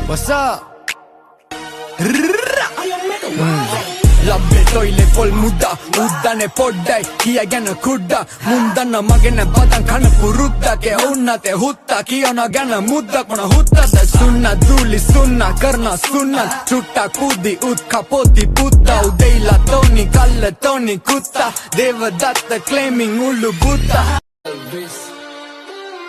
What's up? Labbe toile pol muda uddane poddai kiyagana kudda mundanna magena badan kana purudda ke unnate hutta kiyana gana mudda kona hutta da sunna duli sunna karna sunna chutta kudi utka poti putta udeila toni kalla toni kutta devadatta claiming ulu buddha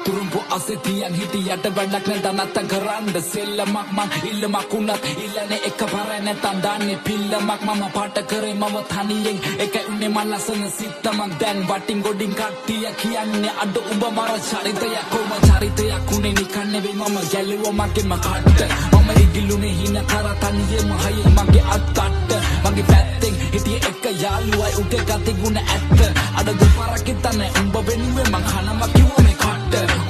Turumpu asetian hitiyat වැඩක් නැත නැත කරන්න සෙල්ලමක් මං ඉල්ලමක් උනත් ඉල්ලන්නේ එකපාර නැතන් දාන්නේ පිල්ලමක් මම පාට කරේ මම තනියෙන් එකයි උන්නේ මන් ලස්සන සිත මං දැන් වටින් ගොඩින් කට්ටිය කියන්නේ අඩ උඹ මර චරිතයක් කොම චරිතයක් උනේ නිකන් නෙවෙයි මම ගැලුවා මගේම කට්ට මම ඉගිලුනේ හින කර තනියෙම හයිය මගේ අත්තට මගේ පැත්තෙන් හිටියේ එක යාළුවයි උගේ ගති ගුණ ඇත්ත අඩ දෙපාරක් හිතන්නේ උඹ වෙනුවේ මං කනවා කිව්වනේ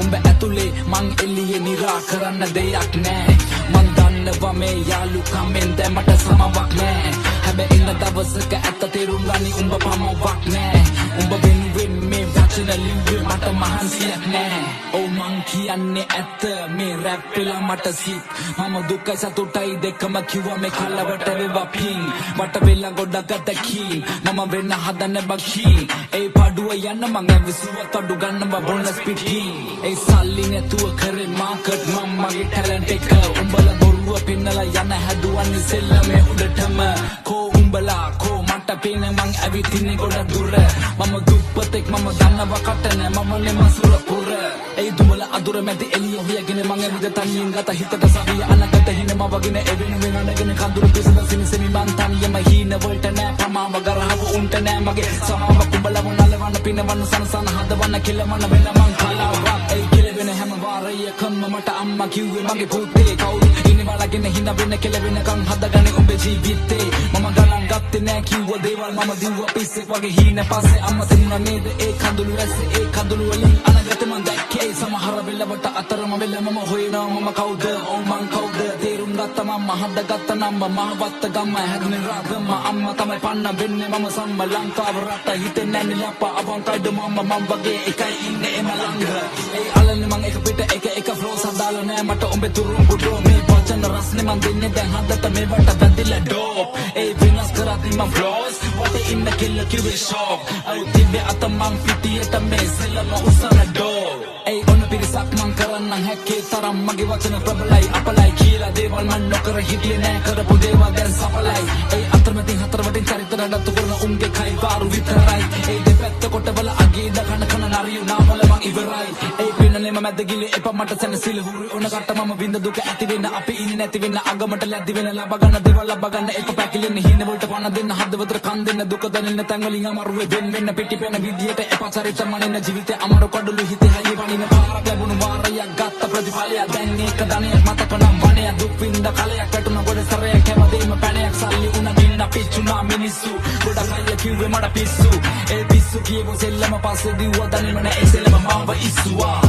උඹ ඇතුලේ මං එළියේ නිරා කරන්න දෙයක් නෑ මං දන්නවා මේ යාළුකමෙන් දැන් මට සමවක් නෑ හැබැයි ඉන්න දවසක ඇත්ත තේරුම් ගනි උඹ පමවක් නෑ උඹ වෙනුවෙන් මේ වචන ලිව්වේ මට මහන්සියක් නෑ ඔව් මං කියන්නේ ඇත්ත මේ රැප් වෙලා මට සිත් මම දුකයි සතුටයි දෙකම කිව්වා මේ කලවට වේවා පින් මට වෙලා ගොඩක් අතකින් මම වෙන්න හදන බකී ඒ පාඩුව යන්න මං ඇවිසුවත් අඩු ගන්නවා බොනස් පිටින් ඒ සල්ලි නැතුව කරේ මාකට් මම මගේ ටැලන්ට් එක උඹලා බොරුව පෙන්නලා යන හැදුවන්නේ සෙල්ලමේ උඩටම කෝ උඹලා කෝ මට පේන මං ඇවිතින්නේ ගොඩක් දුර මම දුප්පතෙක් මම දන්නවා කටන මම නෙම සුරපුර ඒ දුඹලා අදුර මැදි එළිය හොයගෙන මං ඇවිද තනියෙන් ගත හිතට සවිය අනකට හිනම වගින එවෙනුවෙන් අනගෙන කඳුරු පිසල සිනිසෙමි මං තනියම හීන වලට නෑ ප්‍රමාව ගරහව උන්ට නෑ මගේ සමාව කුඹලව නලවන්න පිනවන්න සනසන හදවන්න කෙලවන්න වෙන මං කලාවක් ඒ කෙලවෙන හැම වාරයකම මට අම්මා කිව්වේ මගේ පුතේ කවුරු ඉන්නේ වලගෙන හින වෙන කෙලවෙනකන් හදගන්නේ උඹේ ජීවිතේ මම ගණන් ගත්තේ නෑ කිව්ව දේවල් මම දිව්වා පිස්සෙක් වගේ හීන පස්සේ අම්මා තිබුණා නේද ඒ කඳුළු ඇස්සේ ඒ කඳුළු වලින් අනගත මං දැක්කේ සමහර වෙලවට අතරම වෙල මම හොයනවා මම කවුද ඕ මං කවුද තේරුම් ගත්තා මම හදගත්ත නම්ම මහවත්ත ගම්ම හැදුනේ රාගම අම්මා තමයි පන්න වෙන්නේ මම සම්ම ලංකාව රට හිතේ නැන්නේ ලප්පා අවන්තයිද මම වගේ එකයි ඉන්නේ එම ළඟ ඒ අලන්නේ මං එක පිට එක ෆ්ලෝස් හදාලා නෑ මට උඹේ තුරුම් පුටෝ මේ වචන රස්නේ මං දෙන්නේ දැන් හදට මේවට වැදිලා ඩෝප් ඒ විනාශ කරද්දි මං ෆ්ලෝස් වටේ ඉන්න කෙල්ල කිව්වේ ෂොක් අයි තිබේ අත මං පිටියට මේ සෙල්ලම උසන ඩෝප් ඒ ඔන්න පිරිසක් මං කරන්න හැකේ තරම් මගේ වචන ප්‍රබලයි අපලයි කියලා දේවල් මං නොකර හිටියේ නෑ කරපු දේවල් දැන් සඵලයි ඒ අතරමැදින් හතරවටින් චරිත නඩත්තු කරන උන්ගේ කයි පාරු විතරයි ඒ දෙපැත්ත කොටවල අගේ දකන කන නරියු නාමල මං ඉවරයි ඒ පින්නලෙම මැද ගිලේ එපා මට සැනසෙල හුරු ඔන කට මම විඳ දුක ඇති වෙන්න අපි ඉන්නේ නැති වෙන්න අගමට ලැද්දි වෙන ලබ ගන්න දේවල් ලබ ගන්න එක පැකිලෙන්න හින වලට පණ දෙන්න හදවතට කන් දෙන්න දුක දැනෙන්න තැන් වලින් අමාරුවේ වෙන්න පිටිපෙන විදියට එපා චරිත මනින්න ජීවිතේ අමාරු කඩළු හිතේ හයිය වනින පාරක් ලැබුණු වාරයක් ගත්ත ප්‍රතිඵලය දැන් ඒක ධනයක් මතක නම් වණය දුක් විඳ කලයක් වැටුණ ගොඩ සරයක් හැමදේම පැණයක් සල්ලි උන දින්න පිච්චුනා මිනිස්සු ගොඩක් අය කිව්වේ මට පිස්සු ඒ පිස්සු කියපු සෙල්ලම පස්සේ දිව්වා දන්නේ නැහැ ඒ සෙල්ලම මාව ඉස්සුවා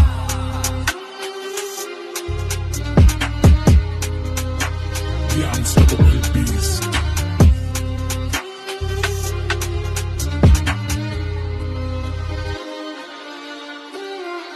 The unstoppable beast.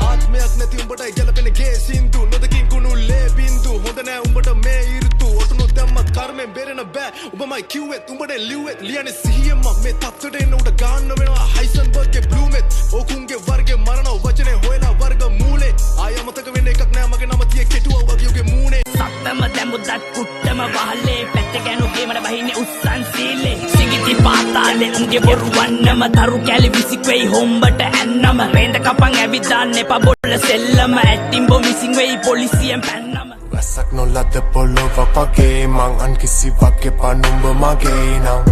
ආත්මයක් නැති උඹටයි ගැලපෙන ගේ සින්දු නොදකින් කුණු ලේ බින්දු හොඳ නෑ උඹට මේ ඍතු ඔටුනු දැම්මත් කර්මෙන් බේරෙන බෑ උඹමයි කිව්වෙත් උඹට ලිව්වෙත් ලියන්නේ සිහියෙන්ම මේ තත්ත්වයට එන්න උඩ ගන්න වෙනවා හයිසන්බර්ග්ගේ බ්ලූමෙත් ඕකුන්ගේ වර්ගේ මරණ වචනේ හොයලා වර්ග මූලේ ආය අමතක වෙන්න එකක් නෑ මගේ නම තියේ කෙටුවා වගේ උගේ මූනේ සත්තම දැමුදත් කුට්ටම වහලේ පැත්ත ගෑනුගේ මට බහින්නේ උස්සන් සීලේ සිගිති පාතාලේ උන්ගේ බොරු වන්නම තරු කැලි විසික් වෙයි හොම්බට ඇන්නම රේන්ද කපන් ඇවිදාන්න එපා බොල්ල සෙල්ලම ඇටිම්බෝ මිසින් වෙයි පොලිසියෙන් පැන්නම වැසක් නොලද පොළොව වගේ මං අන් කිසිවක් එපා නුඹ මගේ නම්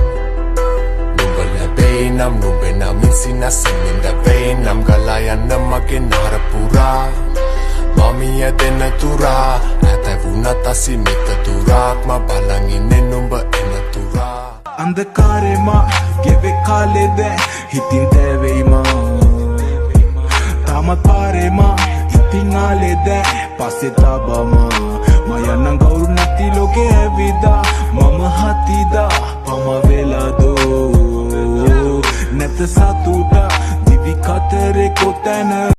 නුඹ ලැබේ නම් නුඹේ නමින් සිනසෙමින්ද වේ නම් ගලා යන්න මගේ නාර පුරා මමිය දෙන්න තුරා ඇතැවුණත් අසිමිත දුරක් ම බලන් ඉන්නේ නුඹ එන තුරා අන්ධකාරෙමා ගෙවෙ කාලෙද හිතින් තැවෙයිමා තාමත් පාරෙමා ඉතින් ආලෙද පස්සේ තබමා මයන්නන් ගෞරු නැති ලෝකෙ ඇවිදා මම හතිදා පම වෙලාදෝ නැත සතුටා දිවි කතරේ කොතැන